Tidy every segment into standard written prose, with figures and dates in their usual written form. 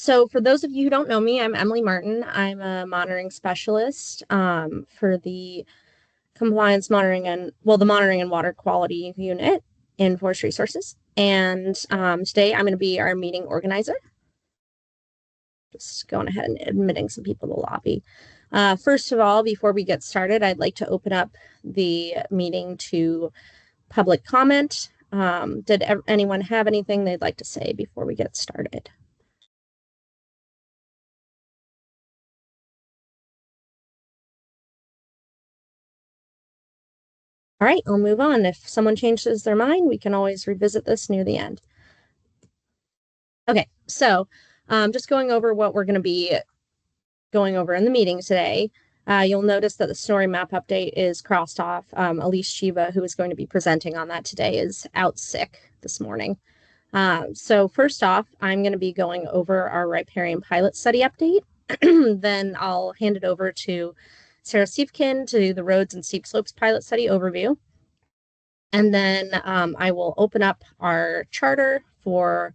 So for those of you who don't know me, I'm Emily Martin. I'm a monitoring specialist for the compliance monitoring and, well, the monitoring and water quality unit in Forestry Resources. And today I'm going to be our meeting organizer. Just going ahead and admitting some people to the lobby. First of all, before we get started, I'd like to open up the meeting to public comment. Did anyone have anything they'd like to say before we get started? All right, I'll move on. If someone changes their mind, we can always revisit this near the end. Okay, so just going over what we're going to be going over in the meeting today. You'll notice that the story map update is crossed off. Elise Shiva, who is going to be presenting on that today, is out sick this morning. So first off, I'm going to be going over our riparian pilot study update. Then I'll hand it over to Sarah Siefkin to do the roads and steep slopes pilot study overview. And then I will open up our charter for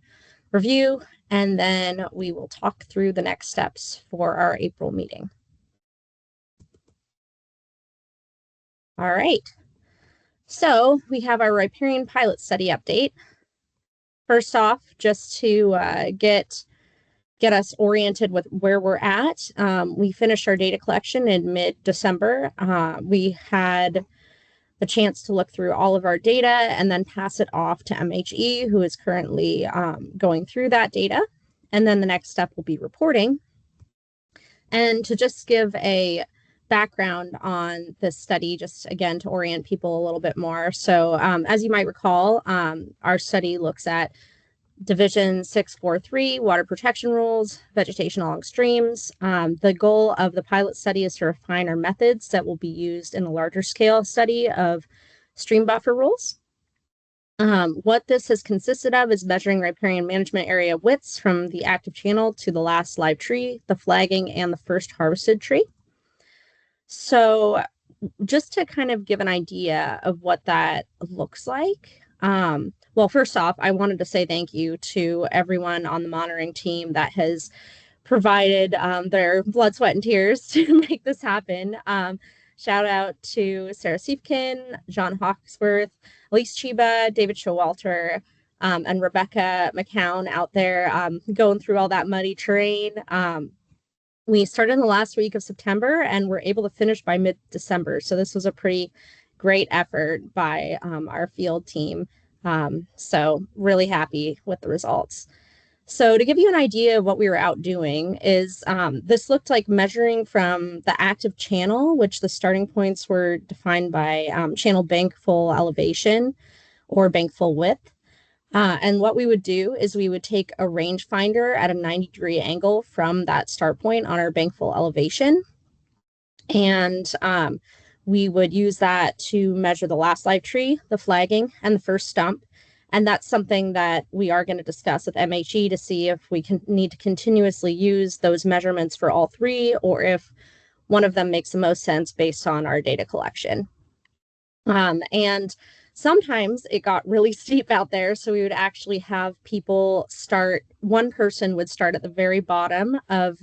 review, and then we will talk through the next steps for our April meeting. All right. So we have our riparian pilot study update. First off, just to get us oriented with where we're at, we finished our data collection in mid-December. We had the chance to look through all of our data and then pass it off to MHE, who is currently going through that data. And then the next step will be reporting. And to just give a background on this study, just again to orient people a little bit more. So as you might recall, our study looks at Division 643, water protection rules, vegetation along streams. The goal of the pilot study is to refine our methods that will be used in a larger scale study of stream buffer rules. What this has consisted of is measuring riparian management area widths from the active channel to the last live tree, the flagging, and the first harvested tree. So just to kind of give an idea of what that looks like, well, first off, I wanted to say thank you to everyone on the monitoring team that has provided their blood, sweat, and tears to make this happen. Shout out to Sarah Siefkin, John Hawksworth, Elise Chiba, David Showalter, and Rebecca McCown out there going through all that muddy terrain. We started in the last week of September and were able to finish by mid-December. So this was a pretty great effort by our field team. So really happy with the results. So to give you an idea of what we were out doing is this looked like measuring from the active channel, which the starting points were defined by channel bank full elevation or bank full width. And what we would do is we would take a rangefinder at a 90-degree angle from that start point on our bank full elevation. And we would use that to measure the last live tree, the flagging, and the first stump. And that's something that we are going to discuss with MHE to see if we need to continuously use those measurements for all three, or if one of them makes the most sense based on our data collection. And sometimes it got really steep out there, so we would actually have people start, one person would start at the very bottom of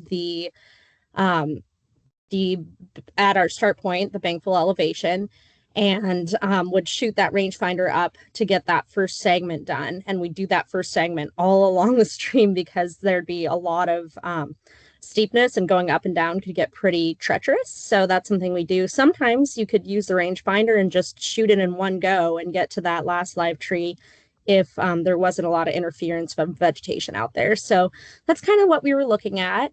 at our start point, the bank full elevation, and would shoot that rangefinder up to get that first segment done. And we'd do that first segment all along the stream because there'd be a lot of steepness, and going up and down could get pretty treacherous. So that's something we do. Sometimes you could use the rangefinder and just shoot it in one go and get to that last live tree if there wasn't a lot of interference from vegetation out there. So that's kind of what we were looking at.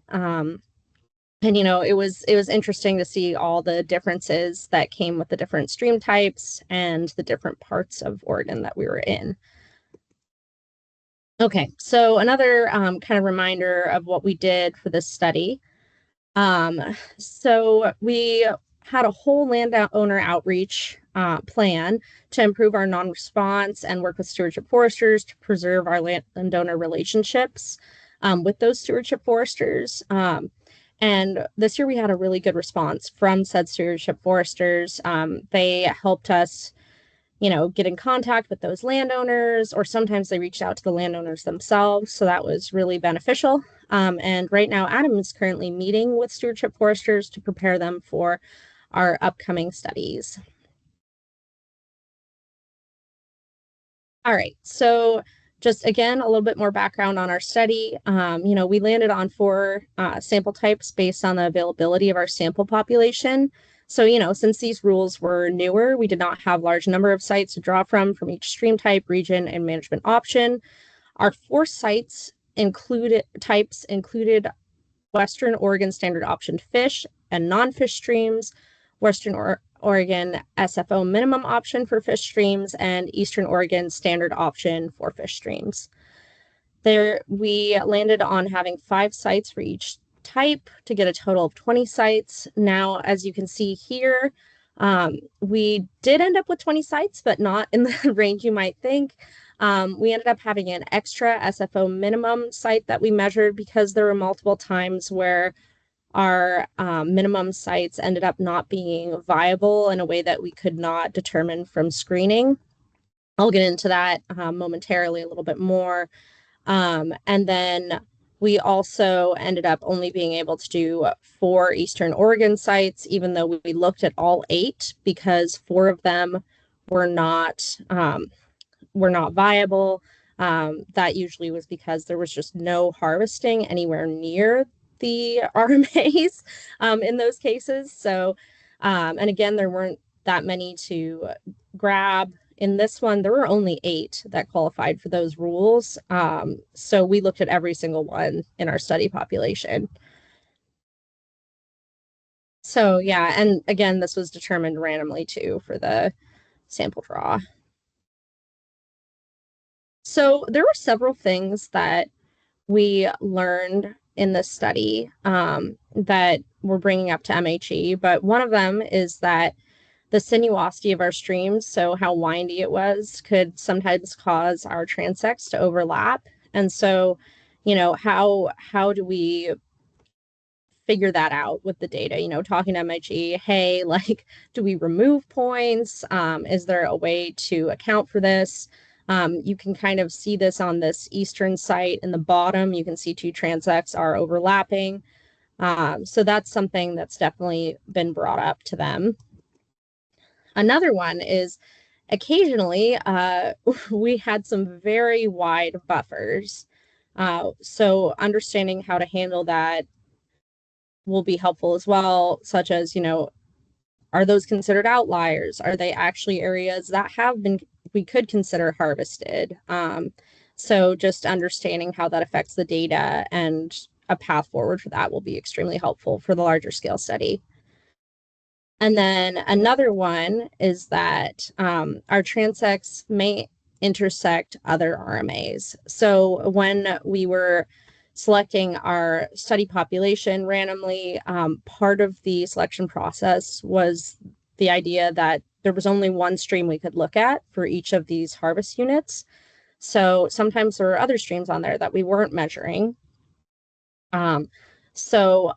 And, you know, it was interesting to see all the differences that came with the different stream types and the different parts of Oregon that we were in. Okay, so another kind of reminder of what we did for this study. So we had a whole landowner outreach plan to improve our non-response and work with stewardship foresters to preserve our landowner relationships with those stewardship foresters. And this year we had a really good response from said stewardship foresters. They helped us, you know, get in contact with those landowners, or sometimes they reached out to the landowners themselves. So that was really beneficial. And right now, Adam is currently meeting with stewardship foresters to prepare them for our upcoming studies. All right, so just again, a little bit more background on our study. We landed on four sample types based on the availability of our sample population. So, since these rules were newer, we did not have large number of sites to draw from each stream type, region, and management option. Our four sites included Western Oregon standard option fish and non-fish streams, Oregon SFO minimum option for fish streams, and Eastern Oregon standard option for fish streams. There, we landed on having 5 sites for each type to get a total of 20 sites. Now, as you can see here, we did end up with 20 sites, but not in the range you might think. We ended up having an extra SFO minimum site that we measured because there were multiple times where our minimum sites ended up not being viable in a way that we could not determine from screening. I'll get into that momentarily a little bit more. And then we also ended up only being able to do 4 Eastern Oregon sites, even though we looked at all 8 because 4 of them were not viable. That usually was because there was just no harvesting anywhere near the RMAs in those cases. So, and again, there weren't that many to grab. In this one, there were only 8 that qualified for those rules. So we looked at every single one in our study population. So yeah, and again, this was determined randomly too for the sample draw. So there were several things that we learned in this study that we're bringing up to MHE, but one of them is that the sinuosity of our streams, so how windy it was, could sometimes cause our transects to overlap. And so, how do we figure that out with the data? Talking to MHE, hey, like, do we remove points? Is there a way to account for this? You can kind of see this on this eastern site in the bottom. You can see 2 transects are overlapping. So that's something that's definitely been brought up to them. Another one is occasionally we had some very wide buffers. So understanding how to handle that will be helpful as well, such as, are those considered outliers? Are they actually areas that we could consider harvested? So just understanding how that affects the data and a path forward for that will be extremely helpful for the larger scale study. And then another one is that our transects may intersect other RMAs. So when we were selecting our study population randomly, part of the selection process was the idea that there was only one stream we could look at for each of these harvest units. So sometimes there were other streams on there that we weren't measuring. So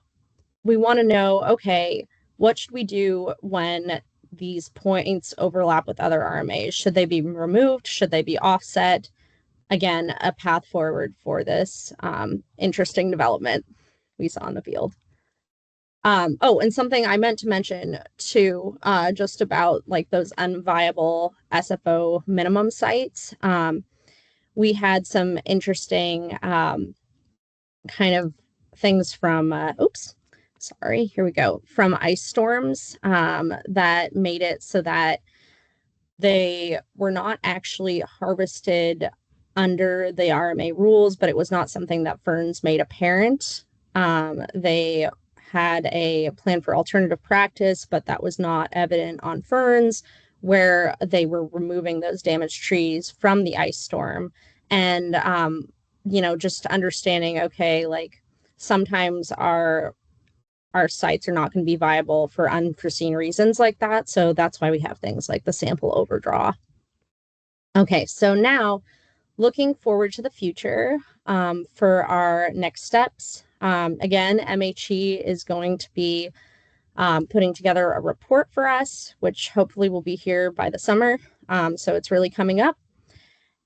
we want to know, okay, what should we do when these points overlap with other RMAs? Should they be removed? Should they be offset? Again, a path forward for this interesting development we saw in the field. And something I meant to mention too, just about like those unviable SFO minimum sites. We had some interesting kind of things from, here we go, from ice storms that made it so that they were not actually harvested under the RMA rules, but it was not something that ferns made apparent. They had a plan for alternative practice, but that was not evident on ferns, where they were removing those damaged trees from the ice storm. And, just understanding, okay, like sometimes our sites are not going to be viable for unforeseen reasons like that. So that's why we have things like the sample overdraw. Okay, so now looking forward to the future for our next steps. Again, MHE is going to be putting together a report for us, which hopefully will be here by the summer. So it's really coming up.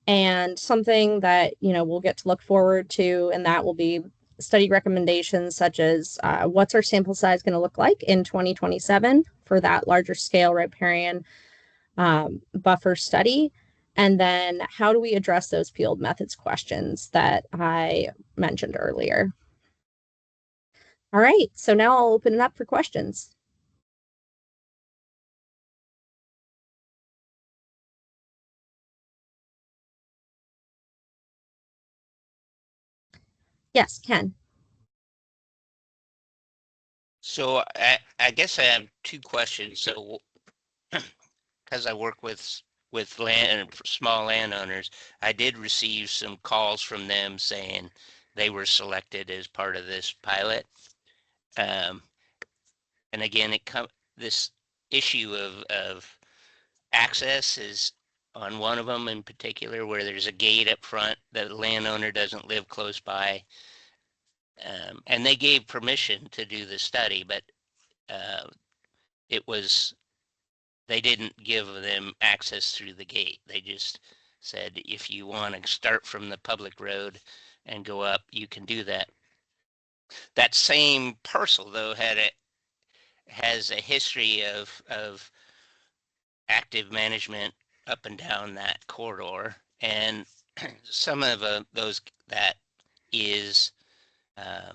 And something that, we'll get to look forward to, and that will be study recommendations such as what's our sample size going to look like in 2027 for that larger scale riparian buffer study. And then how do we address those field methods questions that I mentioned earlier? All right, so now I'll open it up for questions. Yes, Ken. So I guess I have two questions. So because I work with small landowners, I did receive some calls from them saying they were selected as part of this pilot. Um, and again, this issue of access is on one of them in particular, where there's a gate up front that the landowner doesn't live close by. And they gave permission to do the study, but uh, it was they didn't give them access through the gate. They just said, if you want to start from the public road and go up, you can do that. That same parcel, though, has a history of active management up and down that corridor, and some of those that is uh,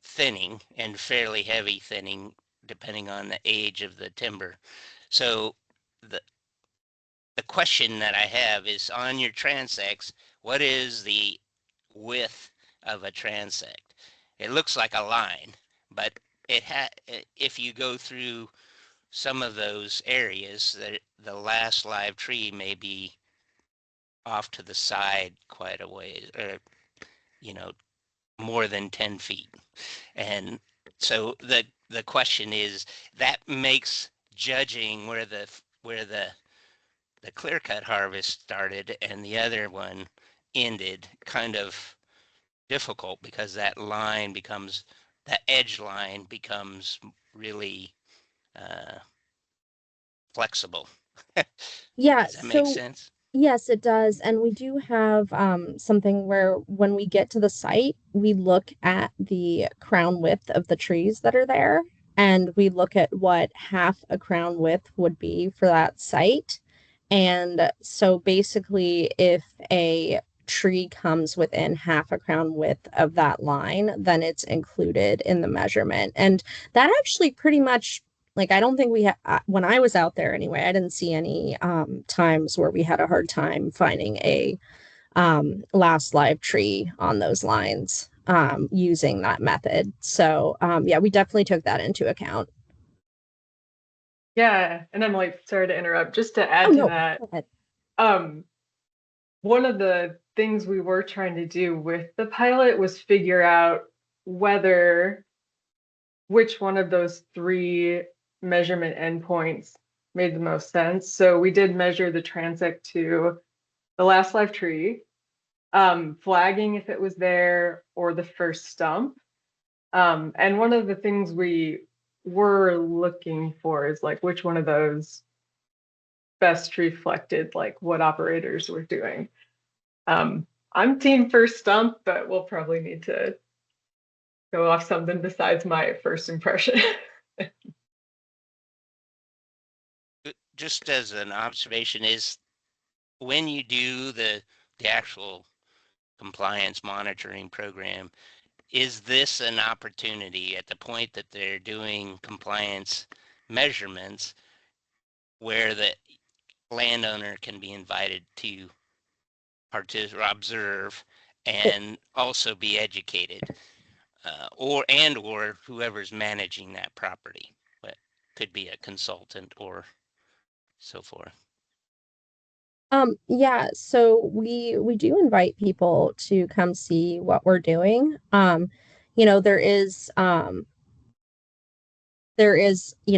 thinning and fairly heavy thinning, depending on the age of the timber. So the the question that I have is, on your transects, what is the width of a transect? It looks like a line, but if you go through some of those areas, the last live tree may be off to the side quite a ways, or you know, more than 10 feet. And so the question is, that makes judging where the clear cut harvest started and the other one ended kind of difficult, because that edge line becomes really uh, flexible. Yeah, Does that make so sense? yes, it does. And we do have something where when we get to the site, we look at the crown width of the trees that are there, and we look at what half a crown width would be for that site. And so basically, if a tree comes within half a crown width of that line, then it's included in the measurement. And that actually pretty much, like, I don't think we when I was out there anyway, I didn't see any times where we had a hard time finding a last live tree on those lines using that method. So yeah, we definitely took that into account. Yeah, and I'm like, sorry to interrupt, just to Oh add to no, that, go ahead. um, one of the things we were trying to do with the pilot was figure out whether which one of those three measurement endpoints made the most sense. So we did measure the transect to the last live tree, flagging if it was there, or the first stump. And one of the things we were looking for is like which one of those best reflected like what operators were doing. I'm team first stump, but we'll probably need to go off something besides my first impression. Just as an observation, is when you do the actual compliance monitoring program, is this an opportunity at the point that they're doing compliance measurements where the landowner can be invited to participate, observe, and also be educated, or whoever's managing that property, but could be a consultant or so forth. Yeah, so we do invite people to come see what we're doing. You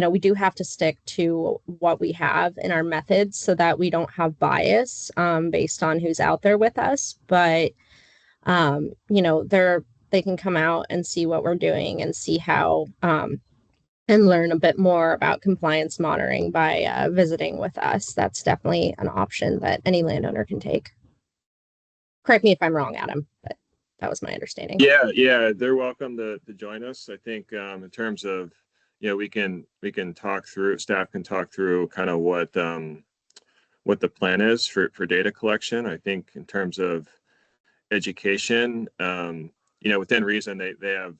know, we do have to stick to what we have in our methods so that we don't have bias based on who's out there with us. But they can come out and see what we're doing and see how and learn a bit more about compliance monitoring by visiting with us. That's definitely an option that any landowner can take. Correct me if I'm wrong, Adam. But That was my understanding. Yeah, they're welcome to join us. I think in terms of, we can talk through, staff can talk through kind of what the plan is for data collection. I think in terms of education, within reason, they have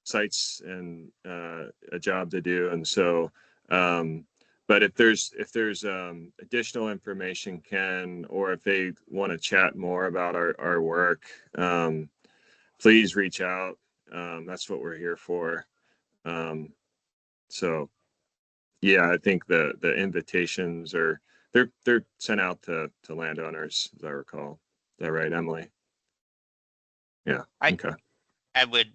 sites and a job to do, and so but if there's additional information, Ken, or if they want to chat more about our work, please reach out. That's what we're here for. So yeah, I think the invitations are they're sent out to landowners, as I recall. Is that right, Emily? Yeah. I Okay. I would,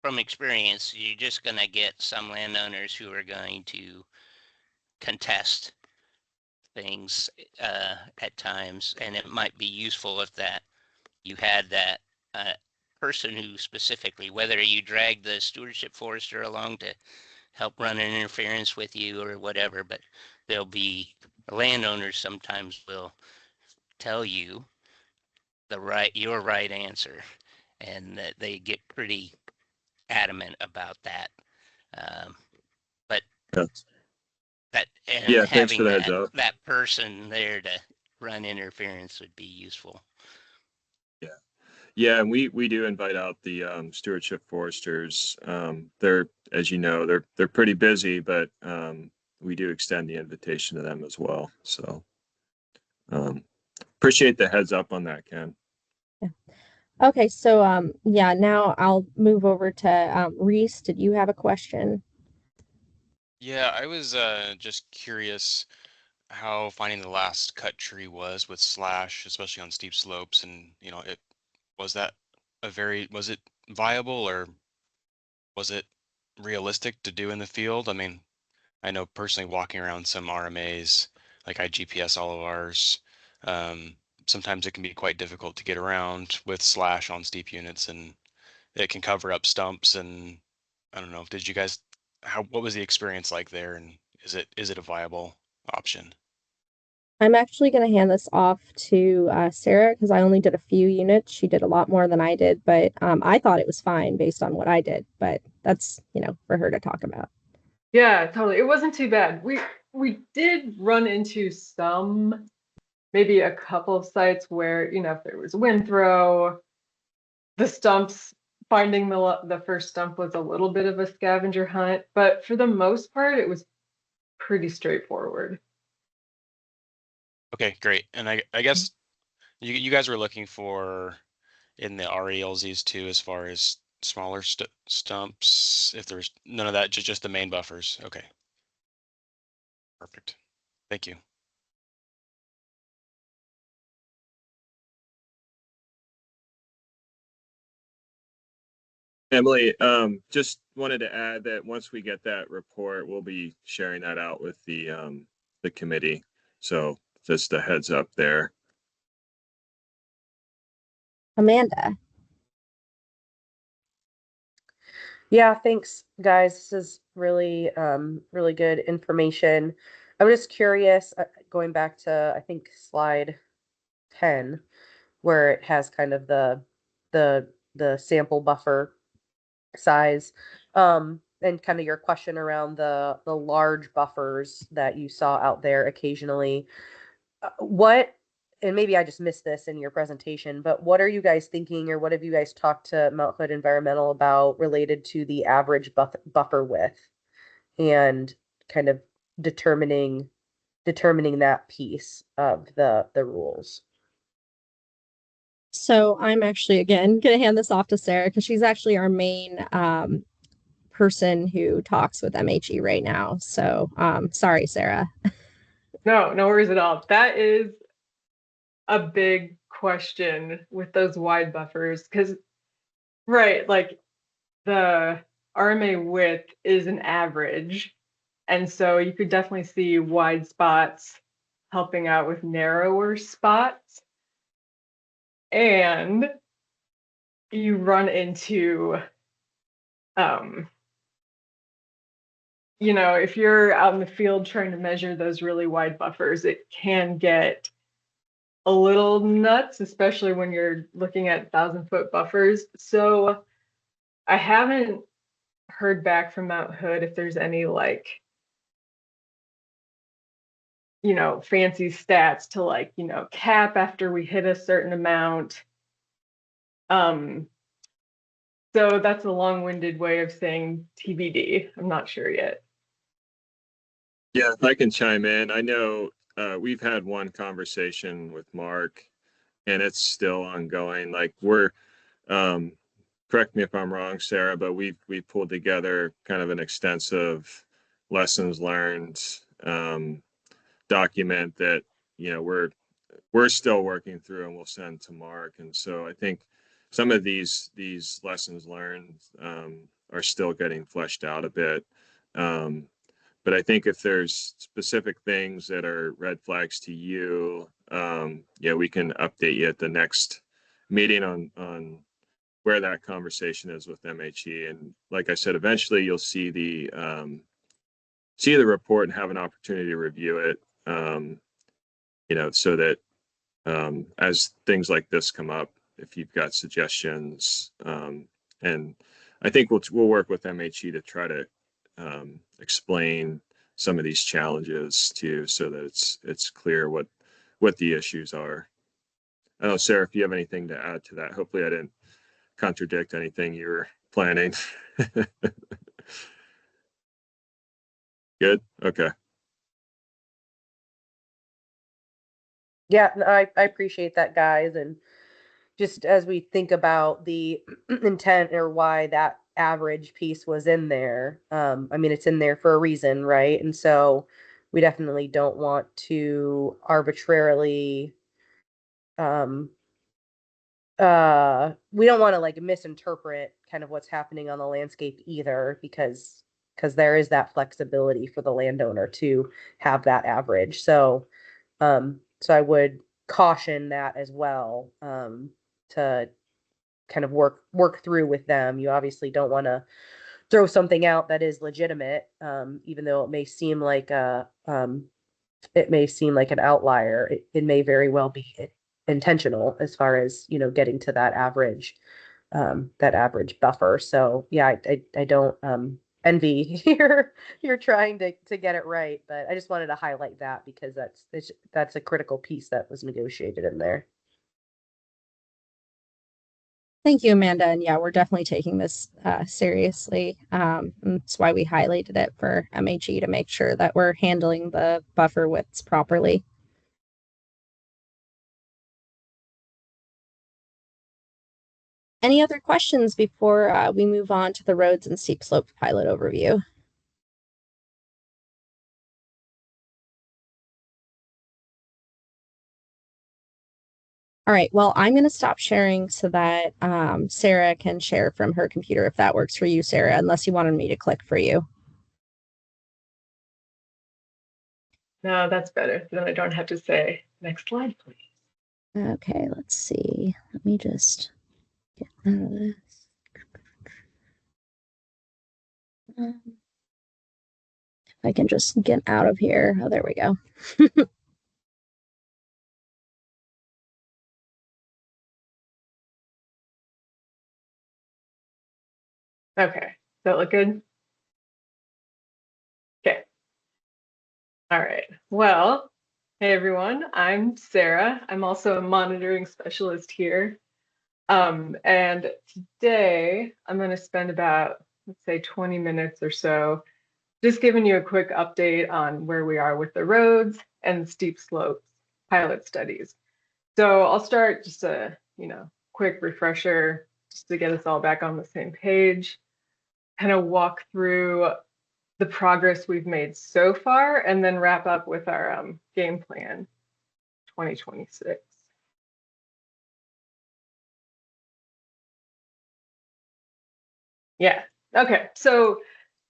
from experience, you're just going to get some landowners who are going to contest things at times, and it might be useful if that you had that person who specifically, whether you drag the stewardship forester along to help run an interference with you or whatever, but there'll be landowners sometimes will tell you your right answer, and that they get pretty adamant about that. Um, but Yeah. and Yeah. Thanks for having the heads up. that person there to run interference would be useful. Yeah. Yeah, and we do invite out the stewardship foresters. They're, as you know, they're pretty busy, but we do extend the invitation to them as well. So appreciate the heads up on that, Ken. Yeah. Okay, so yeah, now I'll move over to Reese. Did you have a question? Yeah, I was just curious how finding the last cut tree was with slash, especially on steep slopes, and it was that was it viable, or was it realistic to do in the field? I mean, I know personally walking around some RMAs, like I GPS all of ours, um, sometimes it can be quite difficult to get around with slash on steep units, and it can cover up stumps. And I don't know, did you guys, what was the experience like there, and is it a viable option? I'm actually going to hand this off to Sarah because I only did a few units. She did a lot more than I did, but I thought it was fine based on what I did. But that's, for her to talk about. Yeah, totally. It wasn't too bad. We did run into maybe a couple of sites where, if there was wind throw, the stumps, finding the first stump was a little bit of a scavenger hunt, but for the most part, it was pretty straightforward. Okay, great. And I guess you guys were looking for in the RELZs too, as far as smaller stumps, if there's none of that, just the main buffers. Okay, perfect. Thank you. Emily, just wanted to add that once we get that report, we'll be sharing that out with the committee. So just a heads up there. Amanda. Yeah, thanks, guys. This is really, really good information. I'm just curious, going back to, I think, slide 10, where it has kind of the sample buffer size, and kind of your question around the large buffers that you saw out there occasionally. What, and maybe I just missed this in your presentation, but what are you guys thinking, or what have you guys talked to Mount Hood Environmental about related to the average buffer width, and kind of determining that piece of the rules? So I'm actually, again, going to hand this off to Sarah because she's actually our main person who talks with MHE right now. So sorry, Sarah. No worries at all. That is a big question with those wide buffers, because, right, like the RMA width is an average. And so you could definitely see wide spots helping out with narrower spots. And you run into, if you're out in the field trying to measure those really wide buffers, it can get a little nuts, especially when you're looking at 1,000-foot buffers. So I haven't heard back from Mount Hood if there's any like, fancy stats to like, cap after we hit a certain amount. So that's a long-winded way of saying TBD. I'm not sure yet. Yeah, if I can chime in, I know we've had one conversation with Mark, and it's still ongoing. Like correct me if I'm wrong, Sarah, but we pulled together kind of an extensive lessons learned document that we're still working through and we'll send to Mark. And so I think some of these lessons learned are still getting fleshed out a bit. But I think if there's specific things that are red flags to you, we can update you at the next meeting on where that conversation is with MHE. And like I said, eventually you'll see the report and have an opportunity to review it. So that as things like this come up, if you've got suggestions, and I think we'll work with MHE to try to explain some of these challenges too, so that it's clear what the issues are. I don't know, Sarah, if you have anything to add to that. Hopefully I didn't contradict anything you were planning. Good. Okay. Yeah, no, I appreciate that, guys. And just as we think about the intent or why that average piece was in there, I mean, it's in there for a reason, right? And so we definitely don't want to arbitrarily, um, we don't want to like misinterpret kind of what's happening on the landscape either, because there is that flexibility for the landowner to have that average. So I would caution that as well, to kind of work through with them. You obviously don't want to throw something out that is legitimate, even though it may seem like an outlier. It may very well be intentional as far as getting to that average buffer. So yeah, I don't envy you're trying to get it right, but I just wanted to highlight that because that's a critical piece that was negotiated in there. Thank you, Amanda. And yeah, we're definitely taking this seriously. That's why we highlighted it for MHE to make sure that we're handling the buffer widths properly. Any other questions before we move on to the roads and steep slope pilot overview? All right, well, I'm going to stop sharing so that Sarah can share from her computer if that works for you, Sarah, unless you wanted me to click for you. No, that's better. Then I don't have to say, next slide, please. Okay, let's see. Let me just get out of this. If I can just get out of here. Oh, there we go. Okay, does that look good? Okay. All right. Well, hey everyone, I'm Sarah. I'm also a monitoring specialist here. And today I'm going to spend about, let's say, 20 minutes or so just giving you a quick update on where we are with the roads and steep slopes pilot studies. So I'll start just a, quick refresher just to get us all back on the same page, kind of walk through the progress we've made so far, and then wrap up with our game plan 2026. Yeah. Okay. So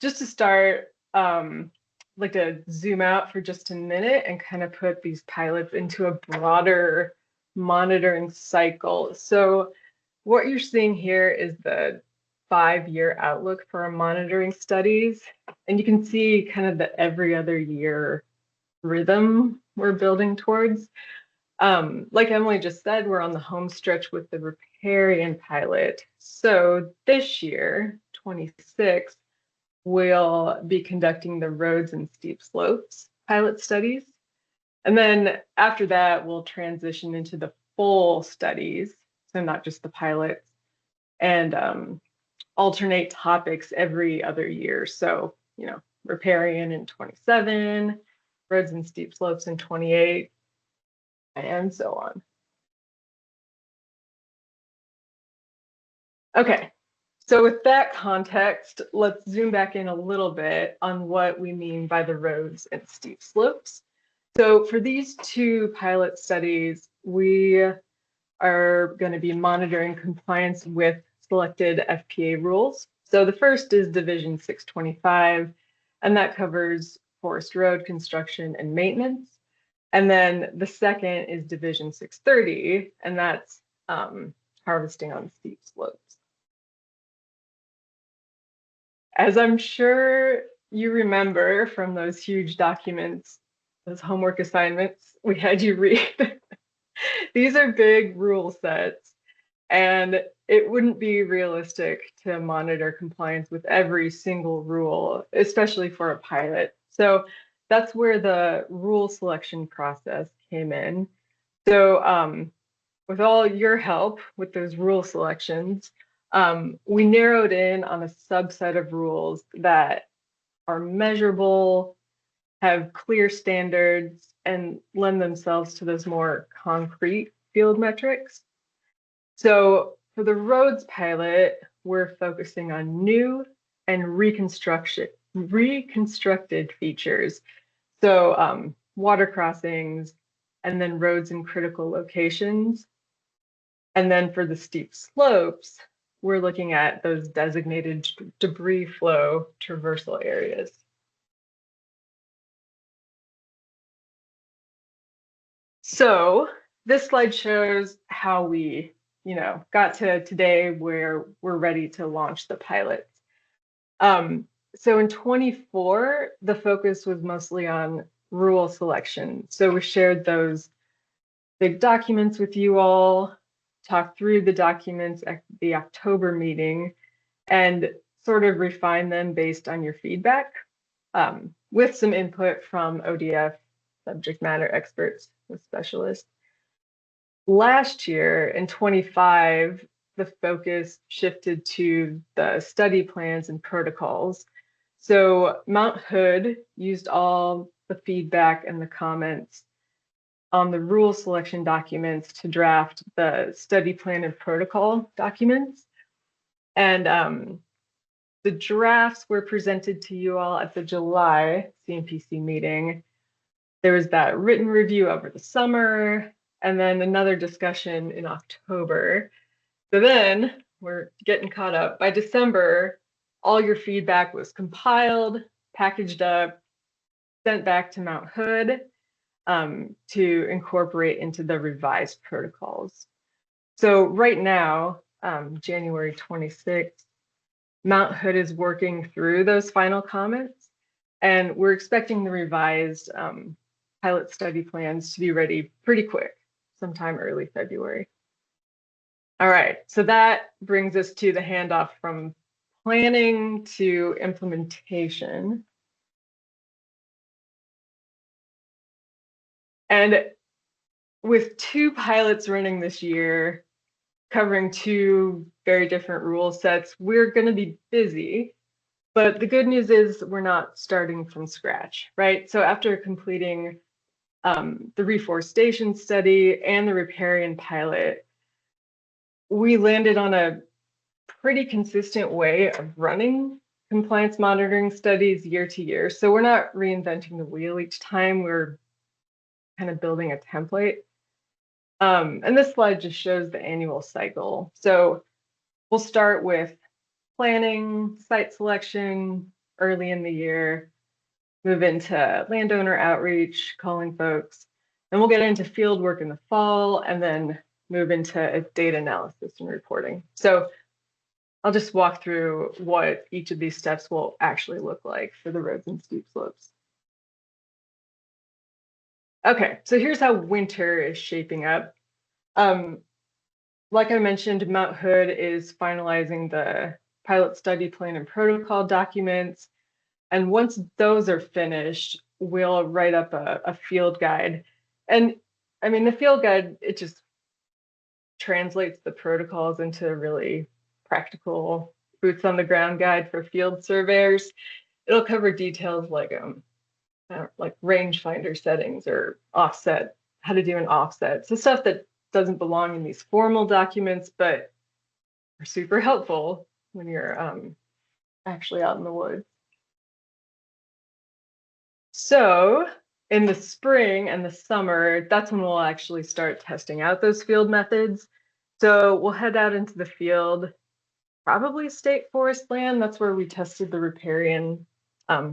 just to start, I'd like to zoom out for just a minute and kind of put these pilots into a broader monitoring cycle. So what you're seeing here is the 5-year outlook for our monitoring studies. And you can see kind of the every other year rhythm we're building towards. Like Emily just said, we're on the home stretch with the riparian pilot. So this year, 26, we'll be conducting the roads and steep slopes pilot studies. And then after that, we'll transition into the full studies, so not just the pilots, and alternate topics every other year. So, riparian in 27, roads and steep slopes in 28, and so on. Okay, so with that context, let's zoom back in a little bit on what we mean by the roads and steep slopes. So for these two pilot studies, we are going to be monitoring compliance with selected FPA rules. So the first is Division 625, and that covers forest road construction and maintenance. And then the second is Division 630, and that's harvesting on steep slopes. As I'm sure you remember from those huge documents, those homework assignments we had you read, these are big rule sets, and it wouldn't be realistic to monitor compliance with every single rule, especially for a pilot. So that's where the rule selection process came in. So with all your help with those rule selections, we narrowed in on a subset of rules that are measurable, have clear standards, and lend themselves to those more concrete field metrics. So for the roads pilot, we're focusing on new and reconstructed features. So water crossings, and then roads in critical locations. And then for the steep slopes, we're looking at those designated debris flow traversal areas. So this slide shows how we, got to today where we're ready to launch the pilots. So in 24, the focus was mostly on rule selection. So we shared those big documents with you all, talked through the documents at the October meeting, and sort of refine them based on your feedback, with some input from ODF subject matter experts and specialists. Last year in 25, the focus shifted to the study plans and protocols. So Mount Hood used all the feedback and the comments on the rule selection documents to draft the study plan and protocol documents. And the drafts were presented to you all at the July CMPC meeting. There was that written review over the summer, and then another discussion in October. So then we're getting caught up. By December, all your feedback was compiled, packaged up, sent back to Mount Hood to incorporate into the revised protocols. So right now, January 26th, Mount Hood is working through those final comments, and we're expecting the revised pilot study plans to be ready pretty quick, sometime early February. All right, so that brings us to the handoff from planning to implementation. And with two pilots running this year, covering two very different rule sets, we're going to be busy. But the good news is we're not starting from scratch, right? So after completing the reforestation study and the riparian pilot, we landed on a pretty consistent way of running compliance monitoring studies year to year. So we're not reinventing the wheel each time, we're kind of building a template. And this slide just shows the annual cycle. So we'll start with planning, site selection early in the year, move into landowner outreach, calling folks, and we'll get into field work in the fall, and then move into data analysis and reporting. So I'll just walk through what each of these steps will actually look like for the roads and steep slopes. Okay, so here's how winter is shaping up. Like I mentioned, Mount Hood is finalizing the pilot study plan and protocol documents. And once those are finished, we'll write up a field guide. And I mean, the field guide, it just translates the protocols into a really practical boots on the ground guide for field surveyors. It'll cover details like rangefinder settings or offset, how to do an offset. So stuff that doesn't belong in these formal documents, but are super helpful when you're actually out in the woods. So in the spring and the summer, that's when we'll actually start testing out those field methods. So we'll head out into the field, probably state forest land. That's where we tested the riparian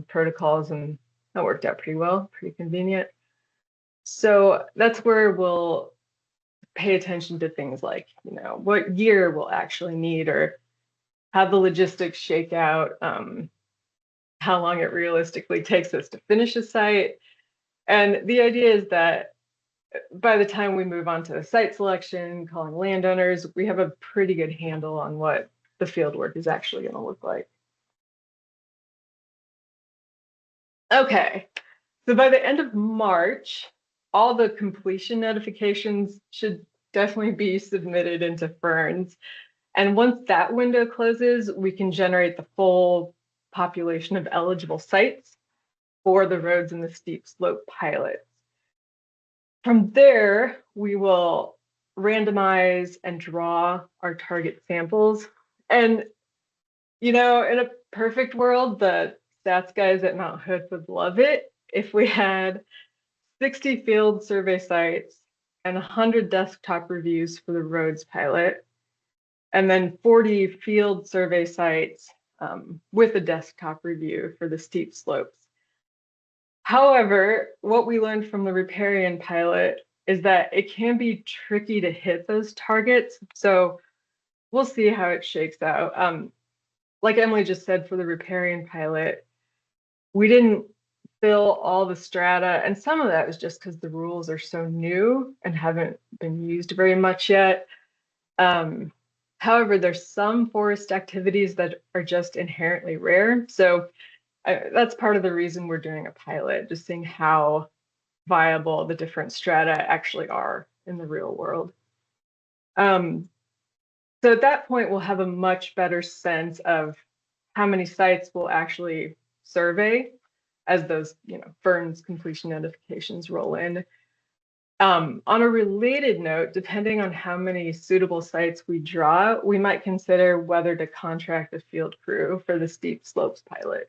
protocols, and that worked out pretty well, pretty convenient. So that's where we'll pay attention to things like, what gear we'll actually need, or how the logistics shake out, how long it realistically takes us to finish a site. And the idea is that by the time we move on to the site selection, calling landowners, we have a pretty good handle on what the field work is actually going to look like. Okay, so by the end of March, all the completion notifications should definitely be submitted into Ferns. And once that window closes, we can generate the full population of eligible sites for the roads and the steep slope pilots. From there, we will randomize and draw our target samples. And, in a perfect world, the stats guys at Mount Hood would love it if we had 60 field survey sites and 100 desktop reviews for the roads pilot, and then 40 field survey sites with a desktop review for the steep slopes. However, what we learned from the riparian pilot is that it can be tricky to hit those targets. So we'll see how it shakes out. Like Emily just said, for the riparian pilot, we didn't fill all the strata, and some of that was just because the rules are so new and haven't been used very much yet. However, there's some forest activities that are just inherently rare. So that's part of the reason we're doing a pilot, just seeing how viable the different strata actually are in the real world. So at that point, we'll have a much better sense of how many sites we'll actually survey as those, Ferns completion notifications roll in. On a related note, depending on how many suitable sites we draw, we might consider whether to contract a field crew for the steep slopes pilot.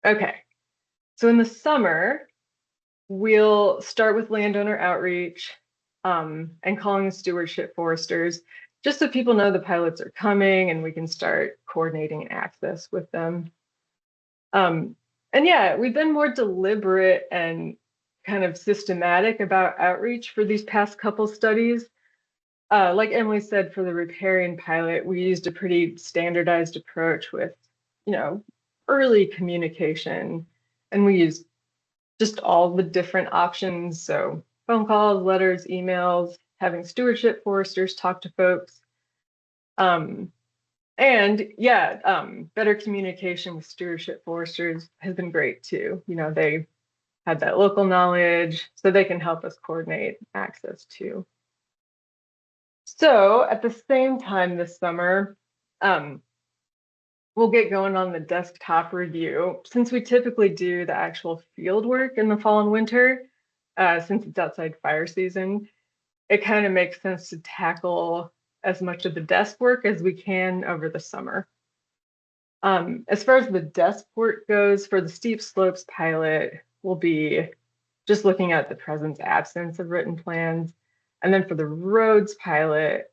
Okay, so in the summer, we'll start with landowner outreach and calling the stewardship foresters, just so people know the pilots are coming and we can start coordinating access with them. And yeah, we've been more deliberate and kind of systematic about outreach for these past couple studies. Like Emily said, for the riparian pilot, we used a pretty standardized approach with, early communication, and we used just all the different options. So phone calls, letters, emails, having stewardship foresters talk to folks. And yeah, better communication with stewardship foresters has been great too. They had that local knowledge, so they can help us coordinate access too. So at the same time this summer, we'll get going on the desktop review. Since we typically do the actual field work in the fall and winter, since it's outside fire season, it kind of makes sense to tackle as much of the desk work as we can over the summer. As far as the desk work goes, for the steep slopes pilot, we'll be just looking at the presence absence of written plans. And then for the roads pilot,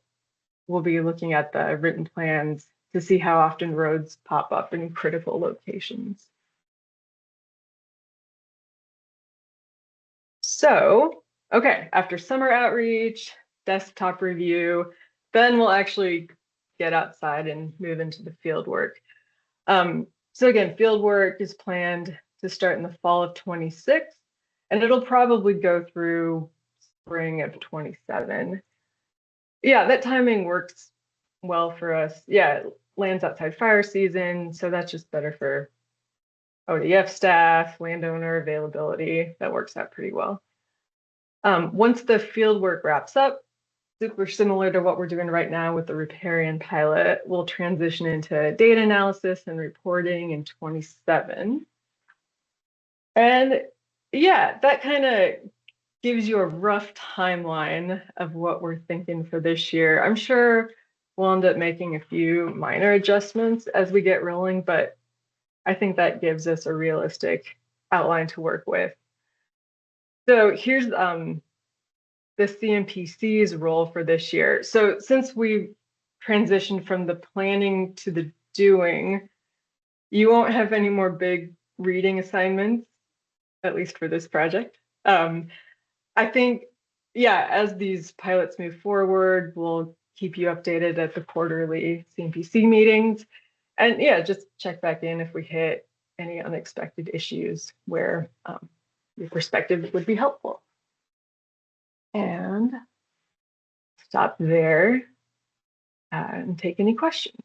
we'll be looking at the written plans to see how often roads pop up in critical locations. So, okay, after summer outreach, desktop review, then we'll actually get outside and move into the field work. So again, field work is planned to start in the fall of 26, and it'll probably go through spring of 27. Yeah, that timing works well for us. Yeah, it lands outside fire season, so that's just better for ODF staff, landowner availability. That works out pretty well. Once the field work wraps up, super similar to what we're doing right now with the riparian pilot, we'll transition into data analysis and reporting in 27. And yeah, that kind of gives you a rough timeline of what we're thinking for this year. I'm sure we'll end up making a few minor adjustments as we get rolling, but I think that gives us a realistic outline to work with. So here's the CMPC's role for this year. So since we transitioned from the planning to the doing, you won't have any more big reading assignments, at least for this project. I think, yeah, as these pilots move forward, we'll keep you updated at the quarterly CMPC meetings. And yeah, just check back in if we hit any unexpected issues where your perspective would be helpful. And stop there and take any questions.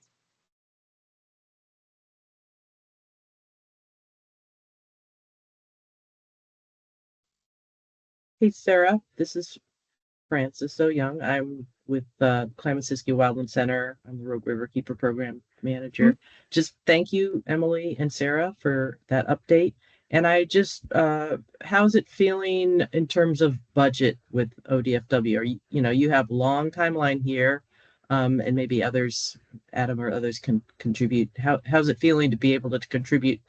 Hey, Sarah, this is Francis So Young. I'm with Klamath-Siskiyou Wildland Center. I'm the Rogue River Keeper Program Manager. Just thank you, Emily and Sarah, for that update. And I just, how's it feeling in terms of budget with ODFW? Are you have long timeline here, and maybe others, Adam or others can contribute. How's it feeling to be able to contribute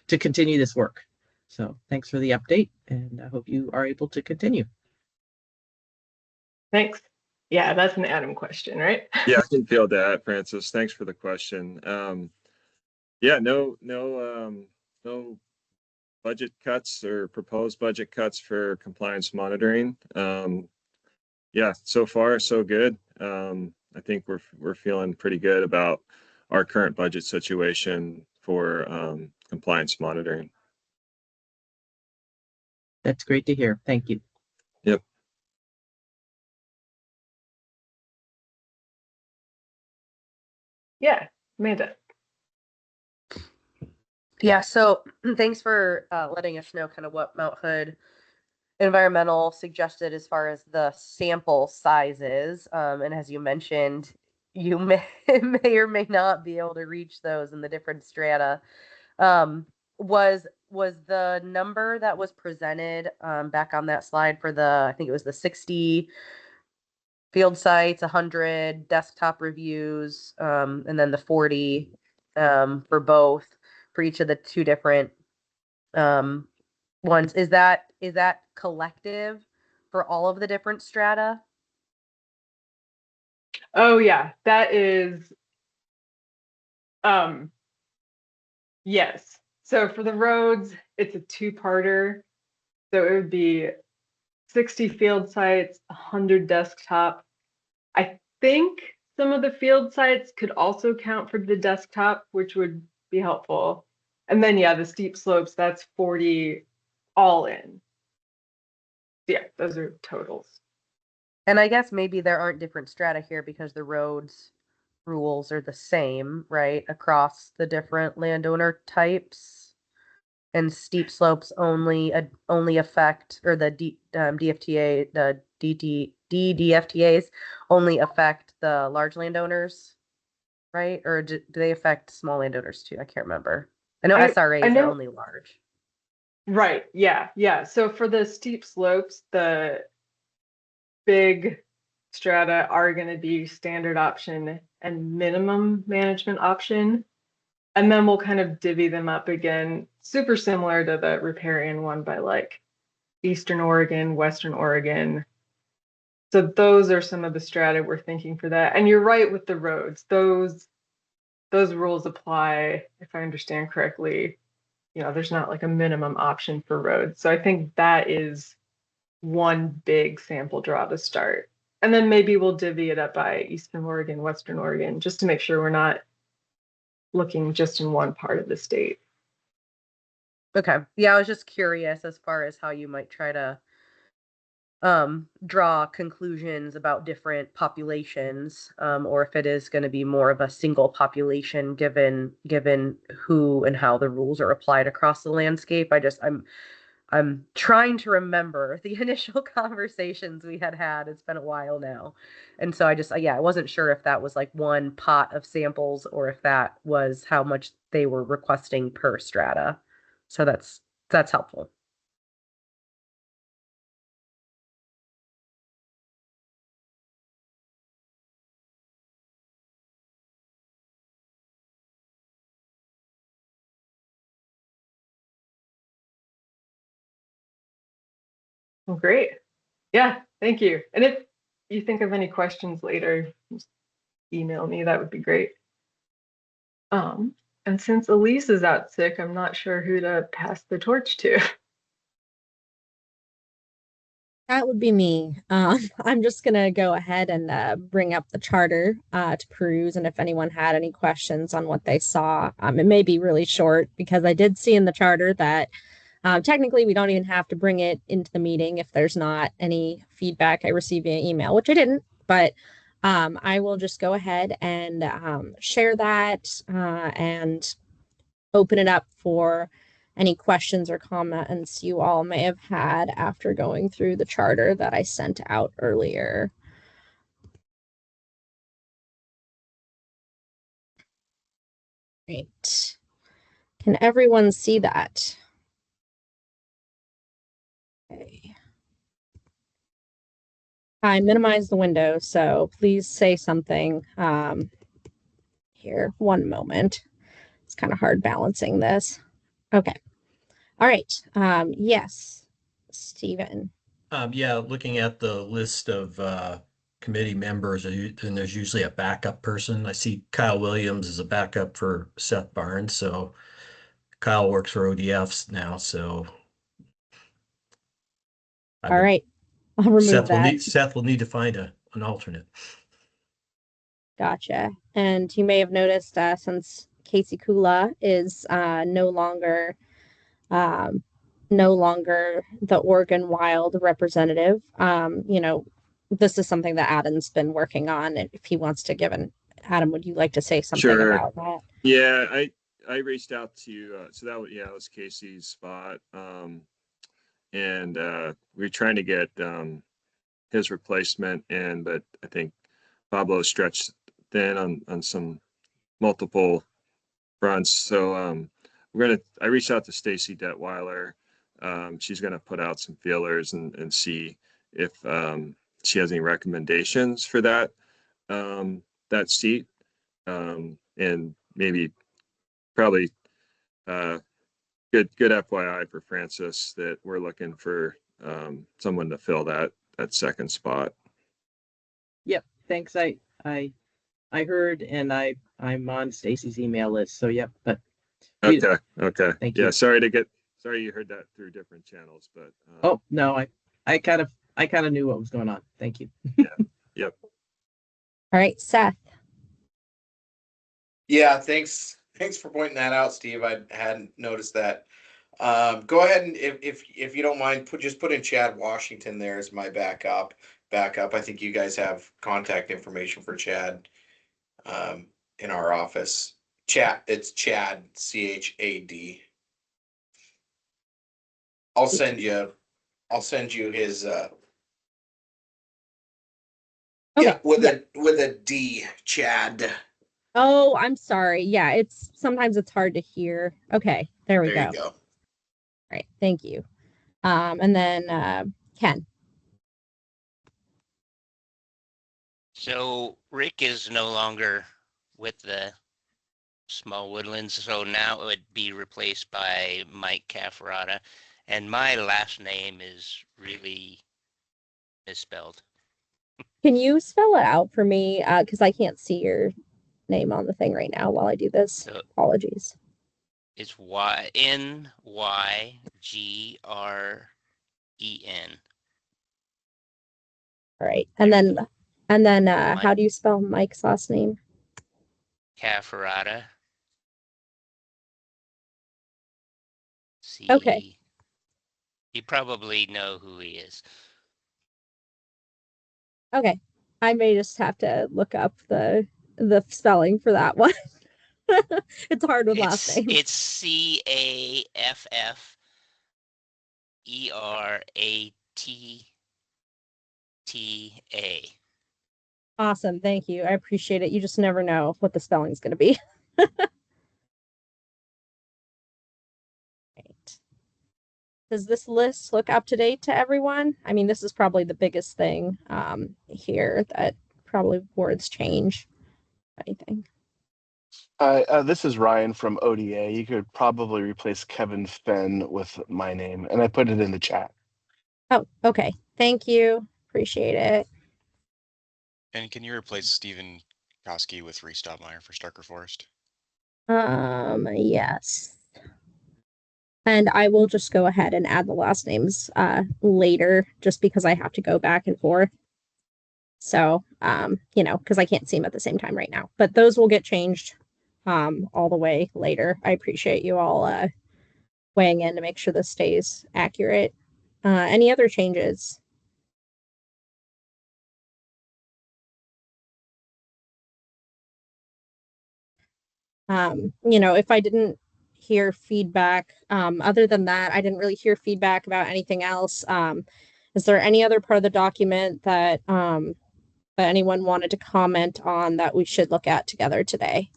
to continue this work? So thanks for the update, and I hope you are able to continue. Thanks. Yeah, that's an Adam question, right? Yeah, I can feel that, Francis. Thanks for the question. Yeah, no budget cuts or proposed budget cuts for compliance monitoring. Yeah, so far so good. I think we're feeling pretty good about our current budget situation for compliance monitoring. That's great to hear. Thank you. Yep. Yeah, Amanda. Yeah, so thanks for letting us know kind of what Mount Hood Environmental suggested as far as the sample sizes. And as you mentioned, you may or may not be able to reach those in the different strata. Was the number that was presented back on that slide for I think it was the 60 field sites, 100 desktop reviews, and then the 40 for both for each of the two different ones. Is that collective for all of the different strata? Oh yeah, that is yes. So for the roads, it's a two-parter. So it would be 60 field sites, 100 desktop. I think some of the field sites could also count for the desktop, which would be helpful. And then yeah, the steep slopes, that's 40 all in. Yeah, those are totals. And I guess maybe there aren't different strata here because the roads rules are the same, right, across the different landowner types. And steep slopes only affect, or the DFTA, the DFTAs only affect the large landowners, right? Or do they affect small landowners too? I can't remember. I know SRAs are only large. Right. Yeah. Yeah. So for the steep slopes, the big strata are going to be standard option and minimum management option. And then we'll kind of divvy them up again, super similar to the riparian one by like Eastern Oregon, Western Oregon. So those are some of the strata we're thinking for that. And you're right with the roads. Those rules apply, if I understand correctly. You know, there's not like a minimum option for roads. So I think that is one big sample draw to start. And then maybe we'll divvy it up by Eastern Oregon, Western Oregon, just to make sure we're not looking just in one part of the state. Okay. Yeah, I was just curious as far as how you might try to draw conclusions about different populations, or if it is going to be more of a single population given who and how the rules are applied across the landscape. I'm trying to remember the initial conversations we had. It's been a while now. And so I wasn't sure if that was like one pot of samples or if that was how much they were requesting per strata. So that's helpful. Well, great. Yeah, thank you. And if you think of any questions later, just email me. That would be great. And since Elise is out sick, I'm not sure who to pass the torch to. That would be me. I'm just gonna go ahead and bring up the charter to peruse, and if anyone had any questions on what they saw, it may be really short because I did see in the charter that technically we don't even have to bring it into the meeting if there's not any feedback I receive via email, which I didn't, but I will just go ahead and share that and open it up for any questions or comments you all may have had after going through the charter that I sent out earlier. Right. Can everyone see that? Okay. I minimized the window, so please say something. Here, one moment. It's kind of hard balancing this. Okay. All right. Yes, Stephen. Yeah, looking at the list of committee members, and there's usually a backup person. I see Kyle Williams as a backup for Seth Barnes, so Kyle works for ODFs now, so All right. I'll remove that. Seth will need to find an alternate. Gotcha. And you may have noticed since Casey Kula is um, no longer the Oregon Wild representative. This is something that Adam's been working on. And if he wants to give an Adam, would you like to say something Sure. about that? Yeah, I reached out to so that was Casey's spot. And we are trying to get his replacement in, but I think Pablo stretched thin on some multiple fronts. So I reached out to Stacy Detweiler. She's gonna put out some feelers and see if she has any recommendations for that seat. And maybe probably good FYI for Francis that we're looking for someone to fill that second spot. Yep. Thanks. I heard, and I'm on Stacy's email list. So yep. But Okay. Thank Yeah, you. sorry you heard that through different channels, but Oh no, I kind of knew what was going on. Thank you. Yep. All right, Seth. Yeah, thanks. Thanks for pointing that out, Steve. I hadn't noticed that. Go ahead and if you don't mind, just put in Chad Washington there as my backup. Backup. I think you guys have contact information for Chad in our office. It's Chad, CHAD. I'll send you his Okay. with a D, Chad. Oh, I'm sorry. Yeah, sometimes it's hard to hear. Okay, there we There go. you go. All right, thank you. And then Ken. So Rick is no longer with the Small Woodlands, so now it would be replaced by Mike Cafferata. And my last name is really misspelled. Can you spell it out for me? Because I can't see your name on the thing right now while I do this. So Apologies. it's Nygren. All right. And then how Mike do you spell Mike's last name? Cafferata. Okay. You probably know who he is. Okay. I may just have to look up the spelling for that one. It's hard with last names. It's Cafferatta. Awesome. Thank you. I appreciate it. You just never know what the spelling's going to be. Right. Does this list look up to date to everyone? I mean, this is probably the biggest thing here that probably words change. Anything. This is Ryan from ODA. You could probably replace Kevin Fenn with my name, and I put it in the chat. Oh, okay. Thank you. Appreciate it. And can you replace Stephen Koski with Reese Stottmeyer for Starker Forest? Yes. And I will just go ahead and add the last names later just because I have to go back and forth. So, because I can't see them at the same time right now. But those will get changed all the way later. I appreciate you all weighing in to make sure this stays accurate. Any other changes? If I didn't hear feedback, other than that, I didn't really hear feedback about anything else. Is there any other part of the document that anyone wanted to comment on that we should look at together today?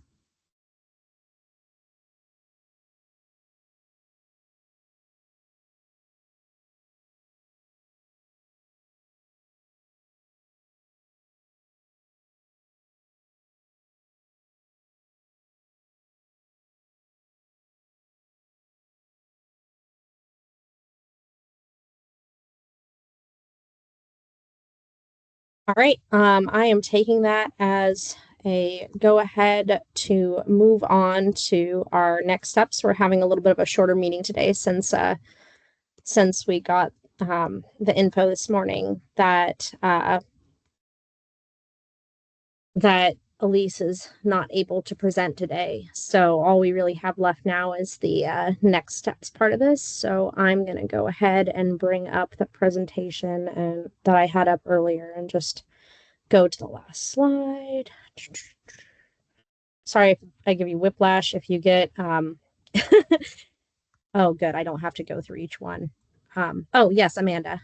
All right, I am taking that as a go ahead to move on to our next steps. We're having a little bit of a shorter meeting today since we got the info this morning that that Elise is not able to present today. So all we really have left now is the next steps part of this. So I'm going to go ahead and bring up the presentation and that I had up earlier and just go to the last slide. Sorry if I give you whiplash if you get oh good, I don't have to go through each one. Oh yes, Amanda.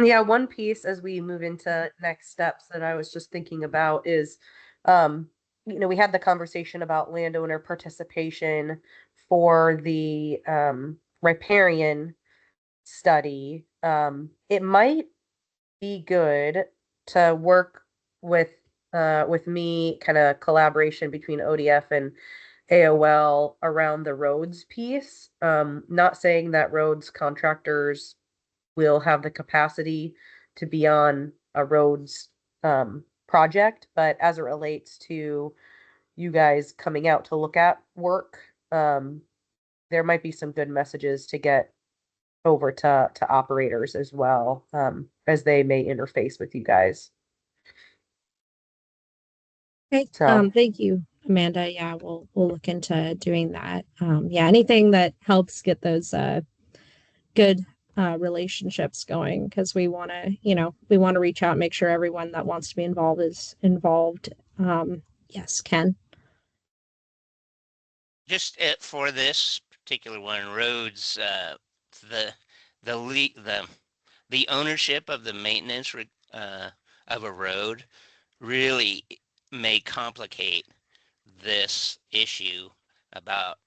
Yeah, one piece as we move into next steps that I was just thinking about is, we had the conversation about landowner participation for the riparian study. It might be good to work with me, kind of collaboration between ODF and AOL around the roads piece. Not saying that roads contractors will have the capacity to be on a roads project, but as it relates to you guys coming out to look at work, there might be some good messages to get over to operators as well, as they may interface with you guys. Okay. So Thank you, Amanda. Yeah, we'll look into doing that. Yeah, anything that helps get those good relationships going because we want to reach out and make sure everyone that wants to be involved is involved. Yes, Ken. Just for this particular one, roads, the the ownership of the maintenance of a road really may complicate this issue about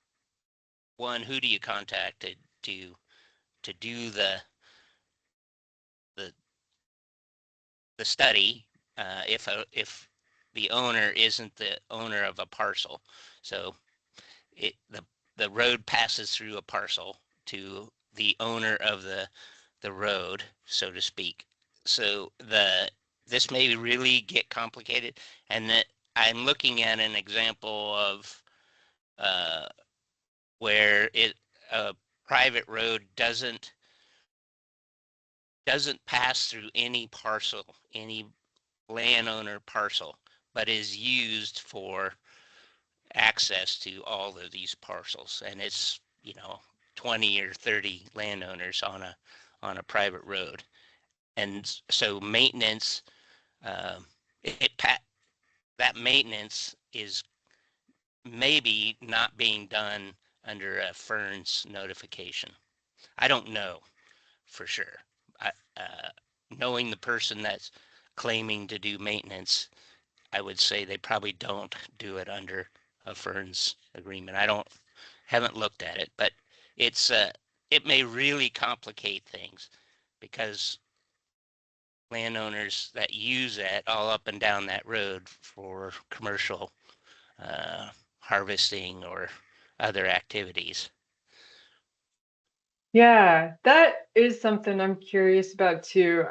one, who do you contact to do the the study if the owner isn't the owner of a parcel. So the road passes through a parcel to the owner of the road, so to speak. So this may really get complicated, and that I'm looking at an example of uh, where a private road doesn't pass through any parcel, any landowner parcel, but is used for access to all of these parcels. And it's 20 or 30 landowners on a private road. And so maintenance, that maintenance is maybe not being done under a Ferns notification. I don't know for sure. Knowing the person that's claiming to do maintenance, I would say they probably don't do it under a Ferns agreement. Haven't looked at it, but it may really complicate things because landowners that use that all up and down that road for commercial harvesting or other activities. Yeah, that is something I'm curious about too.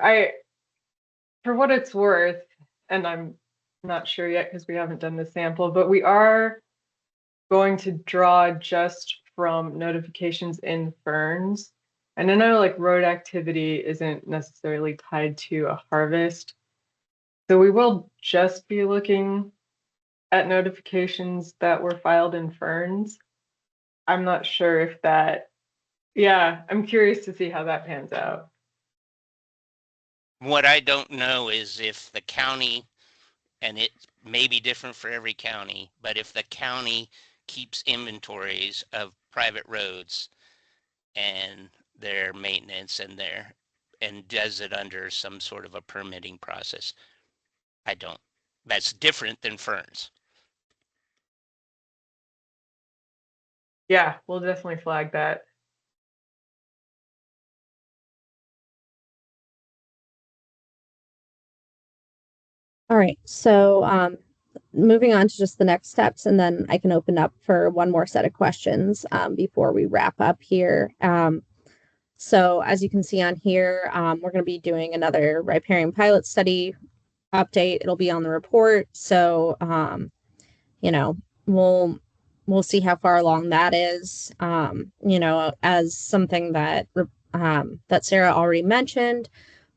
For what it's worth, and I'm not sure yet because we haven't done the sample, but we are going to draw just from notifications in Ferns. And I know like road activity isn't necessarily tied to a harvest. So we will just be looking at notifications that were filed in Ferns. I'm not sure if yeah, I'm curious to see how that pans out. What I don't know is if the county, and it may be different for every county, but if the county keeps inventories of private roads and their maintenance and does it under some sort of a permitting process. That's different than Ferns. Yeah, we'll definitely flag that. All right, so moving on to just the next steps, and then I can open up for one more set of questions before we wrap up here. So as you can see on here, we're going to be doing another riparian pilot study update. It'll be on the report. So, you know, we'll see how far along that is. As something that that Sarah already mentioned,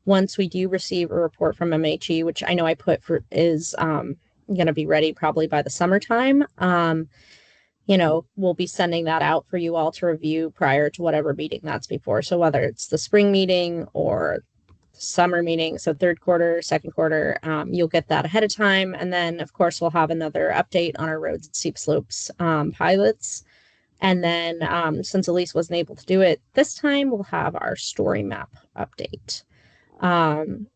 once we do receive a report from MHE, which I know I put is going to be ready probably by the summertime. We'll be sending that out for you all to review prior to whatever meeting that's before. So whether it's the spring meeting or summer meeting, so third quarter, second quarter, you'll get that ahead of time. And then, of course, we'll have another update on our roads and steep slopes pilots. And then, since Elise wasn't able to do it this time, we'll have our story map update. And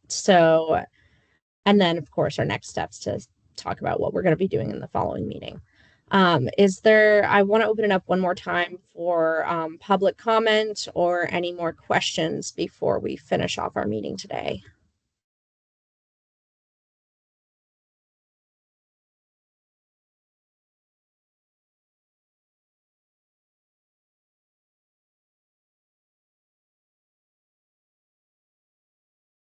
then, of course, our next steps to talk about what we're going to be doing in the following meeting. I want to open it up one more time for public comment or any more questions before we finish off our meeting today.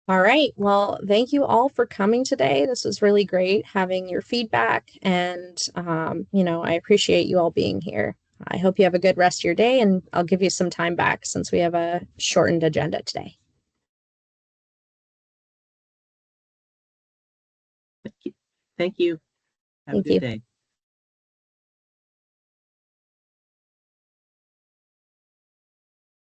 All right. Well, thank you all for coming today. This was really great having your feedback, and I appreciate you all being here. I hope you have a good rest of your day, and I'll give you some time back since we have a shortened agenda today. Thank you. Have a Thank good you. day.